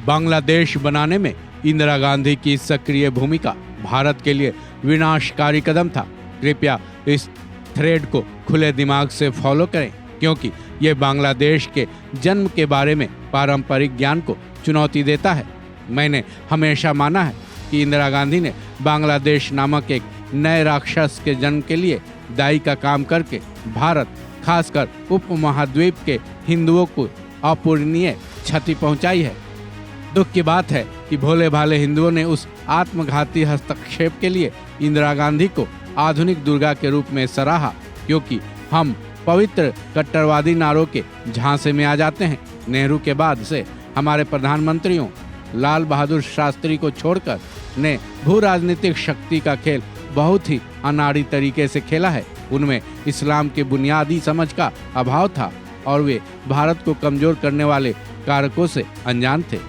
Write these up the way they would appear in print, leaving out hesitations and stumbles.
बांग्लादेश बनाने में इंदिरा गांधी की सक्रिय भूमिका भारत के लिए विनाशकारी कदम था। कृपया इस थ्रेड को खुले दिमाग से फॉलो करें, क्योंकि ये बांग्लादेश के जन्म के बारे में पारंपरिक ज्ञान को चुनौती देता है। मैंने हमेशा माना है कि इंदिरा गांधी ने बांग्लादेश नामक एक नए राक्षस के जन्म के लिए दाई का काम करके भारत, खासकर उपमहाद्वीप के हिंदुओं को अपूरणीय क्षति पहुंचाई है। दुख की बात है कि भोले भाले हिंदुओं ने उस आत्मघाती हस्तक्षेप के लिए इंदिरा गांधी को आधुनिक दुर्गा के रूप में सराहा, क्योंकि हम पवित्र कट्टरवादी नारों के झांसे में आ जाते हैं। नेहरू के बाद से हमारे प्रधानमंत्रियों लाल बहादुर शास्त्री को छोड़कर ने भू राजनीतिक शक्ति का खेल बहुत ही अनाड़ी तरीके से खेला है। उनमें इस्लाम के बुनियादी समझ का अभाव था और वे भारत को कमजोर करने वाले कारकों से अनजान थे।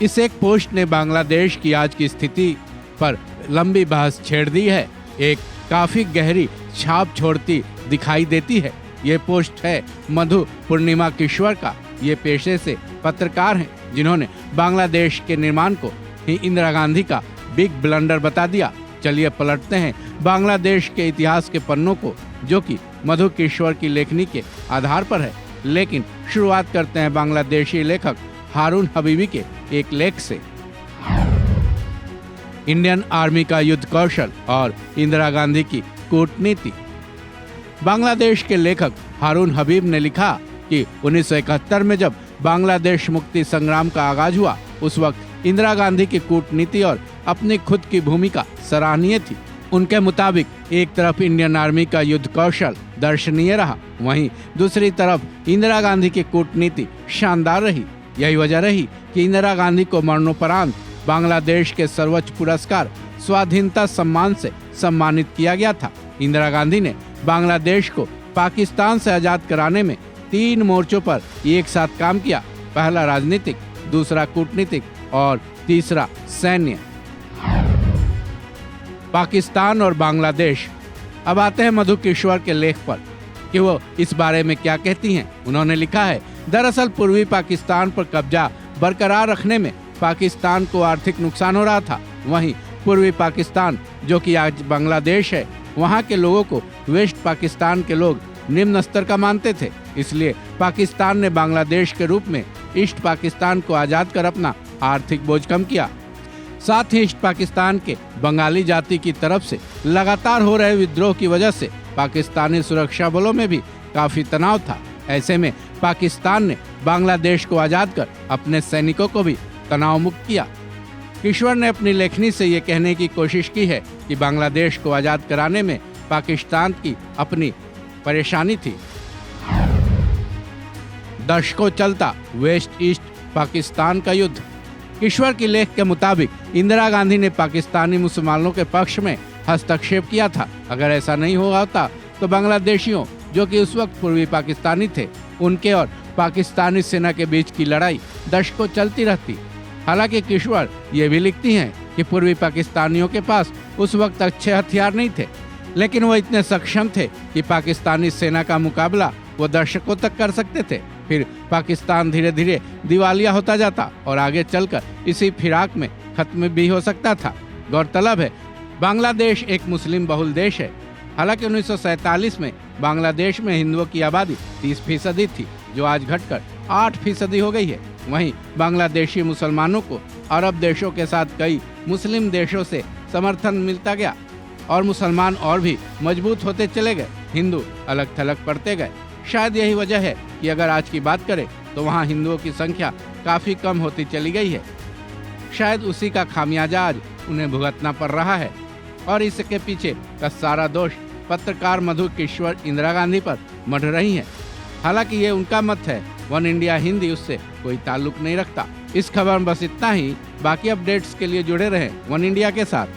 इस एक पोस्ट ने बांग्लादेश की आज की स्थिति पर लंबी बहस छेड़ दी है, एक काफी गहरी छाप छोड़ती दिखाई देती है। ये पोस्ट है मधु पूर्णिमा किश्वर का। ये पेशे से पत्रकार हैं, जिन्होंने बांग्लादेश के निर्माण को ही इंदिरा गांधी का बिग ब्लंडर बता दिया। चलिए पलटते हैं बांग्लादेश के इतिहास के पन्नों को, जो कि मधु किश्वर की लेखनी के आधार पर है। लेकिन शुरुआत करते हैं बांग्लादेशी लेखक हारून हबीबी के एक लेख से। इंडियन आर्मी का युद्ध कौशल और इंदिरा गांधी की कूटनीति। बांग्लादेश के लेखक हारून हबीब ने लिखा कि 1971 में जब बांग्लादेश मुक्ति संग्राम का आगाज हुआ, उस वक्त इंदिरा गांधी की कूटनीति और अपनी खुद की भूमिका सराहनीय थी। उनके मुताबिक एक तरफ इंडियन आर्मी का युद्ध कौशल दर्शनीय रहा, वहीं दूसरी तरफ इंदिरा गांधी की कूटनीति शानदार रही। यही वजह रही कि इंदिरा गांधी को मरणोपरांत बांग्लादेश के सर्वोच्च पुरस्कार स्वाधीनता सम्मान से सम्मानित किया गया था। इंदिरा गांधी ने बांग्लादेश को पाकिस्तान से आजाद कराने में 3 मोर्चों पर एक साथ काम किया। पहला राजनीतिक, दूसरा कूटनीतिक और तीसरा सैन्य। पाकिस्तान और बांग्लादेश। अब आते हैं मधु किश्वर के लेख पर कि वो इस बारे में क्या कहती हैं। उन्होंने लिखा है, दरअसल पूर्वी पाकिस्तान पर कब्जा बरकरार रखने में पाकिस्तान को आर्थिक नुकसान हो रहा था। वहीं पूर्वी पाकिस्तान, जो कि आज बांग्लादेश है, वहां के लोगों को वेस्ट पाकिस्तान के लोग निम्न स्तर का मानते थे। इसलिए पाकिस्तान ने बांग्लादेश के रूप में ईस्ट पाकिस्तान को आजाद कर अपना आर्थिक बोझ कम किया। साथ ही ईस्ट पाकिस्तान के बंगाली जाति की तरफ से लगातार हो रहे विद्रोह की वजह से पाकिस्तानी सुरक्षा बलों में भी काफी तनाव था। ऐसे में पाकिस्तान ने बांग्लादेश को आजाद कर अपने सैनिकों को भी तनाव मुक्त किया। किश्वर ने अपनी लेखनी से ये कहने की कोशिश की है कि बांग्लादेश को आजाद कराने में पाकिस्तान की अपनी परेशानी थी। दशकों चलता वेस्ट ईस्ट पाकिस्तान का युद्ध। किश्वर की लेख के मुताबिक इंदिरा गांधी ने पाकिस्तानी मुसलमानों के पक्ष में हस्तक्षेप किया था। अगर ऐसा नहीं हुआ होता तो बांग्लादेशियों, जो कि उस वक्त पूर्वी पाकिस्तानी थे, उनके और पाकिस्तानी सेना के बीच की लड़ाई दशकों चलती रहती। हालांकि किश्वर ये भी लिखती हैं कि पूर्वी पाकिस्तानियों के पास उस वक्त अच्छे हथियार नहीं थे, लेकिन वो इतने सक्षम थे कि पाकिस्तानी सेना का मुकाबला वो दशकों तक कर सकते थे। फिर पाकिस्तान धीरे धीरे दिवालिया होता जाता और आगे चलकर इसी फिराक में खत्म भी हो सकता था। गौरतलब है, बांग्लादेश एक मुस्लिम बहुल देश है। हालांकि 1947 में बांग्लादेश में हिंदुओं की आबादी 30% थी, जो आज घटकर 8% हो गई है। वहीं बांग्लादेशी मुसलमानों को अरब देशों के साथ कई मुस्लिम देशों से समर्थन मिलता गया और मुसलमान और भी मजबूत होते चले गए। हिंदू अलग थलग पड़ते गए। शायद यही वजह है कि अगर आज की बात करें तो वहाँ हिंदुओं की संख्या काफी कम होती चली गई है। शायद उसी का खामियाजा आज उन्हें भुगतना पड़ रहा है और इसके पीछे का सारा दोष पत्रकार मधु किश्वर इंदिरा गांधी पर मढ़ रही है। हालांकि ये उनका मत है, वन इंडिया हिंदी उससे कोई ताल्लुक नहीं रखता। इस खबर में बस इतना ही। बाकी अपडेट्स के लिए जुड़े रहें वन इंडिया के साथ।